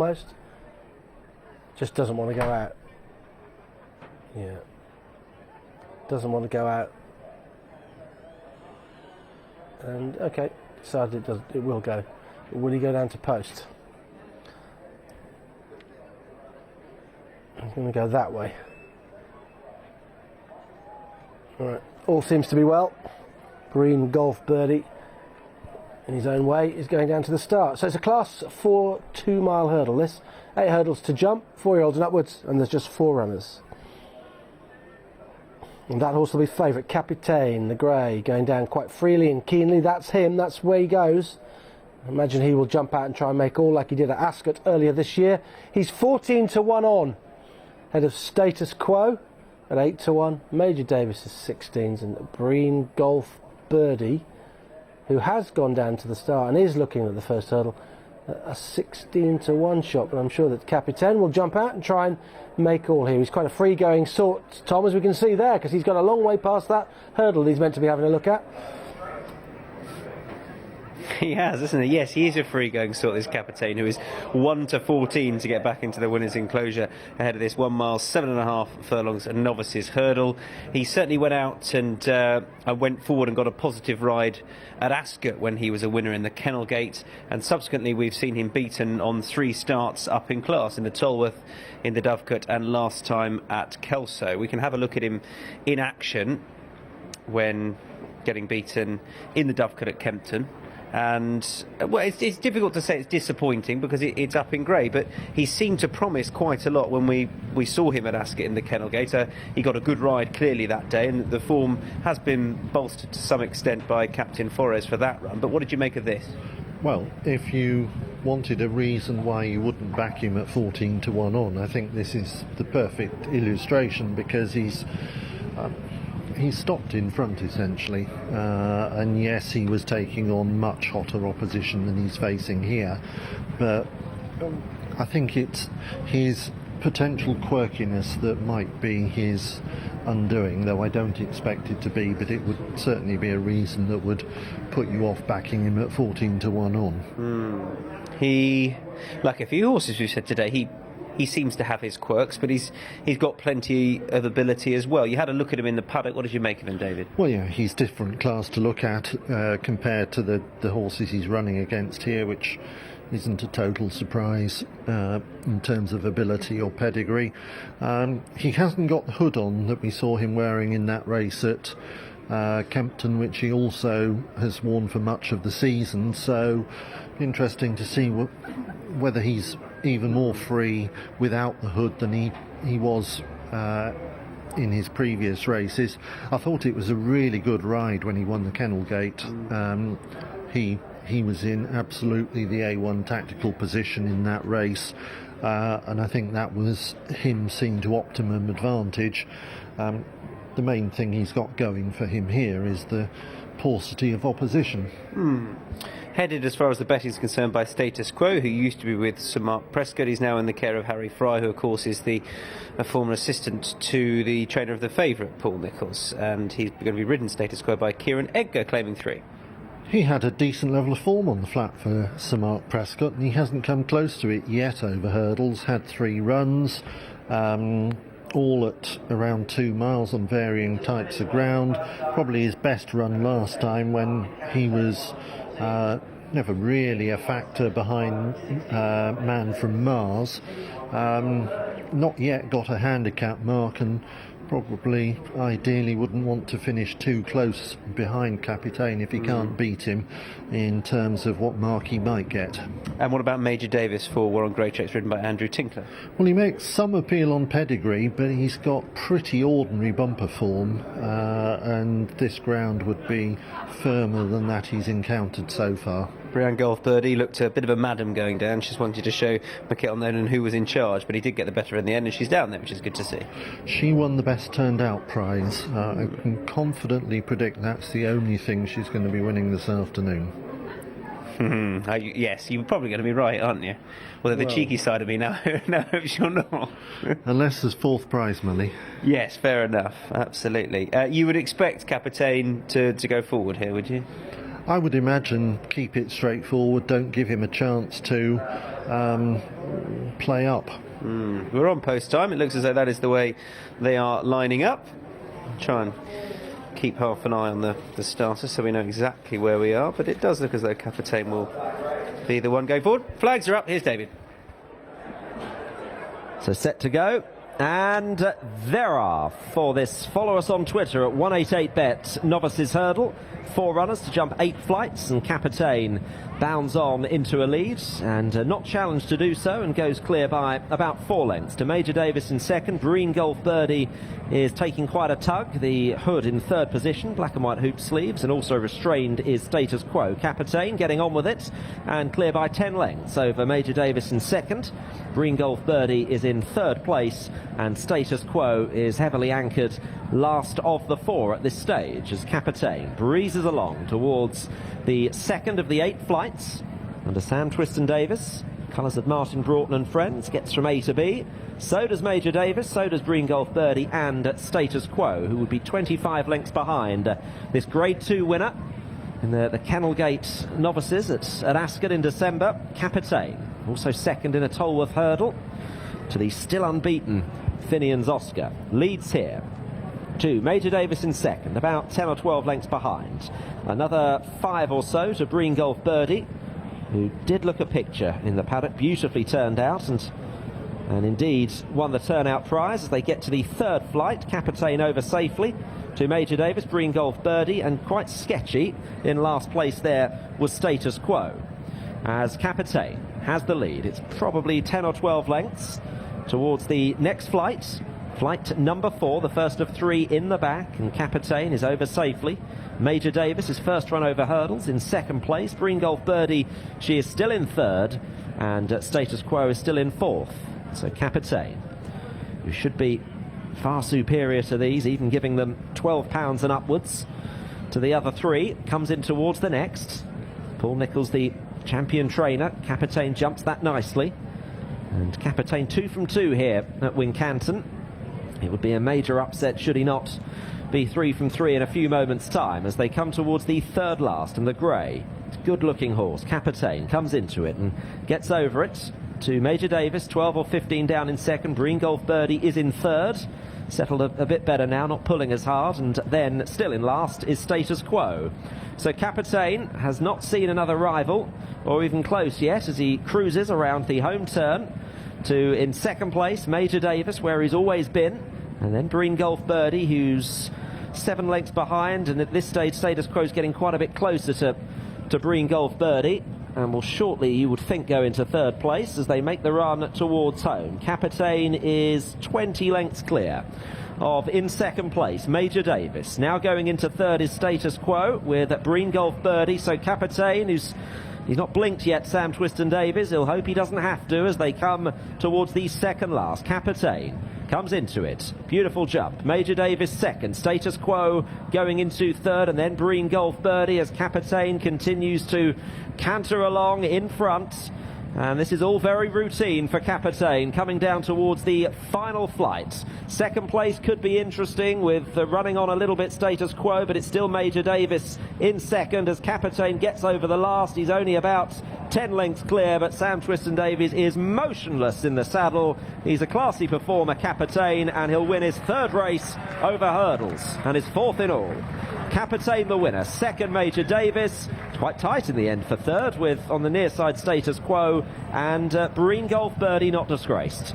almost. Just doesn't want to go out. Yeah. Doesn't want to go out. And okay, decided it will go. Will he go down to post? I'm going to go that way. Alright, all seems to be well. Green Golf Birdie, in his own way, is going down to the start. So it's a class 4 2-mile hurdle. This 8 hurdles to jump, 4-year-olds and upwards, and there's just 4 runners. And that horse will be favourite, Capitaine, the grey, going down quite freely and keenly. That's him, that's where he goes. I imagine he will jump out and try and make all like he did at Ascot earlier this year. He's 14 to 1 on, head of Status Quo at 8 to 1. Major Davis is 16s, and Green Golf Birdie, who has gone down to the start and is looking at the first hurdle, a 16 to 1 shot, but I'm sure that Capitaine will jump out and try and make all here. He's quite a free going sort, Tom, as we can see there, because he's got a long way past that hurdle he's meant to be having a look at. He has, isn't he? Yes, he is a free-going sort, this Capitaine, who is 1 to 14 to get back into the winner's enclosure ahead of this 1 mile, 7.5 furlongs, a novice's hurdle. He certainly went out and went forward and got a positive ride at Ascot when he was a winner in the Kennel Gate, and subsequently we've seen him beaten on 3 starts up in class, in the Tolworth, in the Dovecote, and last time at Kelso. We can have a look at him in action when getting beaten in the Dovecote at Kempton. And well, it's difficult to say it's disappointing because it's up in grey, but he seemed to promise quite a lot when we saw him at Ascot in the Kennel Gate. He got a good ride clearly that day, and the form has been bolstered to some extent by Captain Forres for that run. But what did you make of this? Well, if you wanted a reason why you wouldn't back him at 14 to 1 on, I think this is the perfect illustration, because he's stopped in front essentially, and yes, he was taking on much hotter opposition than he's facing here, but I think it's his potential quirkiness that might be his undoing, though I don't expect it to be, but it would certainly be a reason that would put you off backing him at 14 to 1 on. He, like a few horses we've said today, he seems to have his quirks, but he's got plenty of ability as well. You had a look at him in the paddock. What did you make of him, David? Well, yeah, he's different class to look at compared to the horses he's running against here, which isn't a total surprise in terms of ability or pedigree. He hasn't got the hood on that we saw him wearing in that race at Kempton, which he also has worn for much of the season, so interesting to see whether he's even more free without the hood than he was in his previous races. I thought it was a really good ride when he won the Kennel Gate. He was in absolutely the A1 tactical position in that race, and I think that was him seen to optimum advantage. The main thing he's got going for him here is the paucity of opposition. Headed, as far as the betting is concerned, by Status Quo, who used to be with Sir Mark Prescott. He's now in the care of Harry Fry, who of course is a former assistant to the trainer of the favourite, Paul Nicholls, and he's going to be ridden Status Quo by Kieran Edgar, claiming 3. He had a decent level of form on the flat for Sir Mark Prescott, and he hasn't come close to it yet over hurdles. Had 3 runs, all at around 2 miles on varying types of ground. Probably his best run last time, when he was never really a factor behind Man from Mars. Not yet got a handicap mark, and probably ideally wouldn't want to finish too close behind Capitaine if he can't beat him in terms of what mark he might get. And what about Major Davis for Warren Greychecks, ridden by Andrew Tinkler? Well, he makes some appeal on pedigree, but he's got pretty ordinary bumper form, and this ground would be firmer than that he's encountered so far. Brian Golf Birdie looked a bit of a madam going down. She's wanted to show Michael Nolan who was in charge, but he did get the better in the end, and she's down there, which is good to see. She won the best turned out prize. I can confidently predict that's the only thing she's going to be winning this afternoon. Yes, you're probably going to be right, aren't you? Well, the cheeky side of me now hopes you're not. Unless there's 4th prize money. Yes, fair enough, absolutely. You would expect Capitaine to go forward here, would you? I would imagine keep it straightforward, don't give him a chance to play up. We're on post time. It looks as though that is the way they are lining up. Try and keep half an eye on the starters so we know exactly where we are, but it does look as though Capitaine will be the one going forward. Flags are up. Here's David. So set to go. And there are, for this, follow us on Twitter at 188bet Novices Hurdle. 4 runners to jump 8 flights, and Capitaine bounds on into a lead and not challenged to do so, and goes clear by about 4 lengths to Major Davis in second. Green Golf Birdie is taking quite a tug. The Hood in third position, black and white hoop sleeves, and also restrained is Status Quo. Capitaine getting on with it and clear by 10 lengths over Major Davis in second. Green Golf Birdie is in third place, and Status Quo is heavily anchored last of the 4 at this stage as Capitaine breezes along towards the second of the 8 flights under Sam Twiston-Davis. Colours of Martin Broughton and friends, gets from A to B. So does Major Davis, so does Green Golf Birdie and Status Quo, who would be 25 lengths behind this Grade 2 winner in the Kennelgate Novices at Ascot in December. Capitaine, also second in a Tolworth hurdle to the still unbeaten Finian's Oscar. Leads here to Major Davis in second, about 10 or 12 lengths behind. Another 5 or so to Green Golf Birdie, who did look a picture in the paddock, beautifully turned out, and indeed won the turnout prize as they get to the third flight. Capitaine over safely to Major Davis, Green Golf Birdie, and quite sketchy in last place there was Status Quo. As Capitaine has the lead, it's probably 10 or 12 lengths towards the next flight. Flight number 4, the first of 3 in the back, and Capitaine is over safely. Major Davis is first run over hurdles in second place. Green Golf Birdie, she is still in third, and Status Quo is still in fourth. So Capitaine, who should be far superior to these, even giving them £12 and upwards to the other 3, comes in towards the next. Paul Nicholls, the champion trainer. Capitaine jumps that nicely, and Capitaine 2 from 2 here at Wincanton. It would be a major upset should he not be 3 from 3 in a few moments' time as they come towards the third last, and the grey, good looking horse Capitaine comes into it and gets over it to Major Davis, 12 or 15 down in second. Green Golf Birdie is in third, settled a bit better now, not pulling as hard, and then still in last is Status Quo. So Capitaine has not seen another rival or even close yet as he cruises around the home turn to, in second place, Major Davis, where he's always been, and then Green Golf Birdie, who's 7 lengths behind, and at this stage Status Quo's getting quite a bit closer to Green Golf Birdie, and will shortly, you would think, go into third place as they make the run towards home. Capitaine is 20 lengths clear of, in second place, Major Davis. Now going into third is Status Quo with Green Golf Birdie. So Capitaine, he's not blinked yet, Sam Twiston-Davies. He'll hope he doesn't have to as they come towards the second last. Capitaine comes into it. Beautiful jump. Major Davis second. Status Quo going into third, and then Green Golf Birdie as Capitaine continues to canter along in front. And this is all very routine for Capitaine coming down towards the final flight. Second place could be interesting with running on a little bit Status Quo, but it's still Major Davis in second as Capitaine gets over the last. He's only about 10 lengths clear, but Sam Twiston-Davies is motionless in the saddle. He's a classy performer, Capitaine, and he'll win his third race over hurdles and his fourth in all. Capitaine the winner, second Major Davis. It's quite tight in the end for third, with on the near side Status Quo, and Green Golf Birdie not disgraced.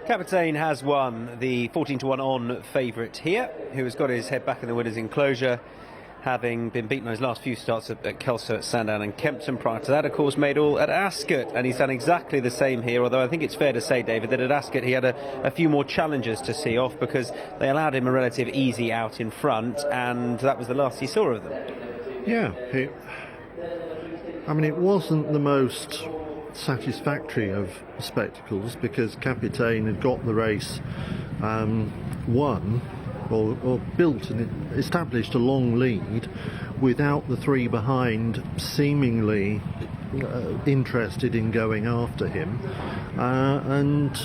Capitaine has won the 14-1 on favourite here, who has got his head back in the winner's enclosure, having been beaten on his last few starts at Kelso, at Sandown and Kempton. Prior to that, of course, made all at Ascot, and he's done exactly the same here, although I think it's fair to say, David, that at Ascot he had a few more challenges to see off because they allowed him a relative easy out in front, and that was the last he saw of them. Yeah, it wasn't the most satisfactory of spectacles because Capitaine had got the race won or built and established a long lead without the 3 behind seemingly interested in going after him, and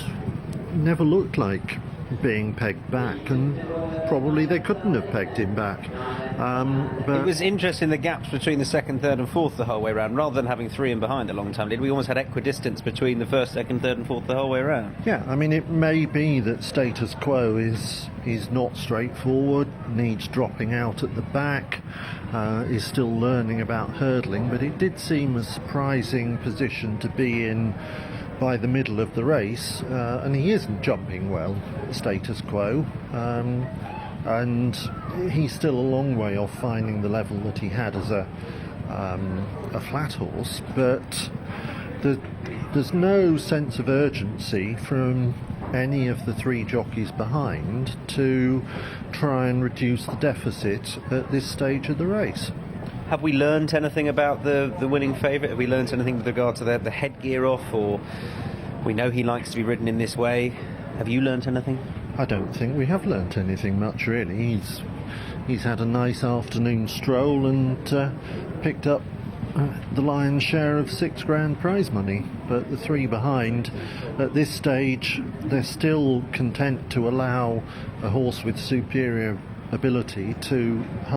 never looked like being pegged back, and probably they couldn't have pegged him back. But It was interesting, the gaps between the second, third and fourth the whole way around. Rather than having three in behind a long time, we almost had equidistance between the first, second, third and fourth the whole way around. yeah, I mean, it may be that status quo is not straightforward, needs dropping out at the back, is still learning about hurdling, but it did seem a surprising position to be in by the middle of the race, and he isn't jumping well, status quo, and he's still a long way off finding the level that he had as a flat horse, but there's no sense of urgency from any of the three jockeys behind to try and reduce the deficit at this stage of the race. Have we learned anything about the winning favourite? Have we learned anything with regard to the headgear off, or we know he likes to be ridden in this way? Have you learnt anything? I don't think we have learnt anything much, really. He's had a nice afternoon stroll and picked up the lion's share of £6,000 prize money, but the three behind at this stage, they're still content to allow a horse with superior ability to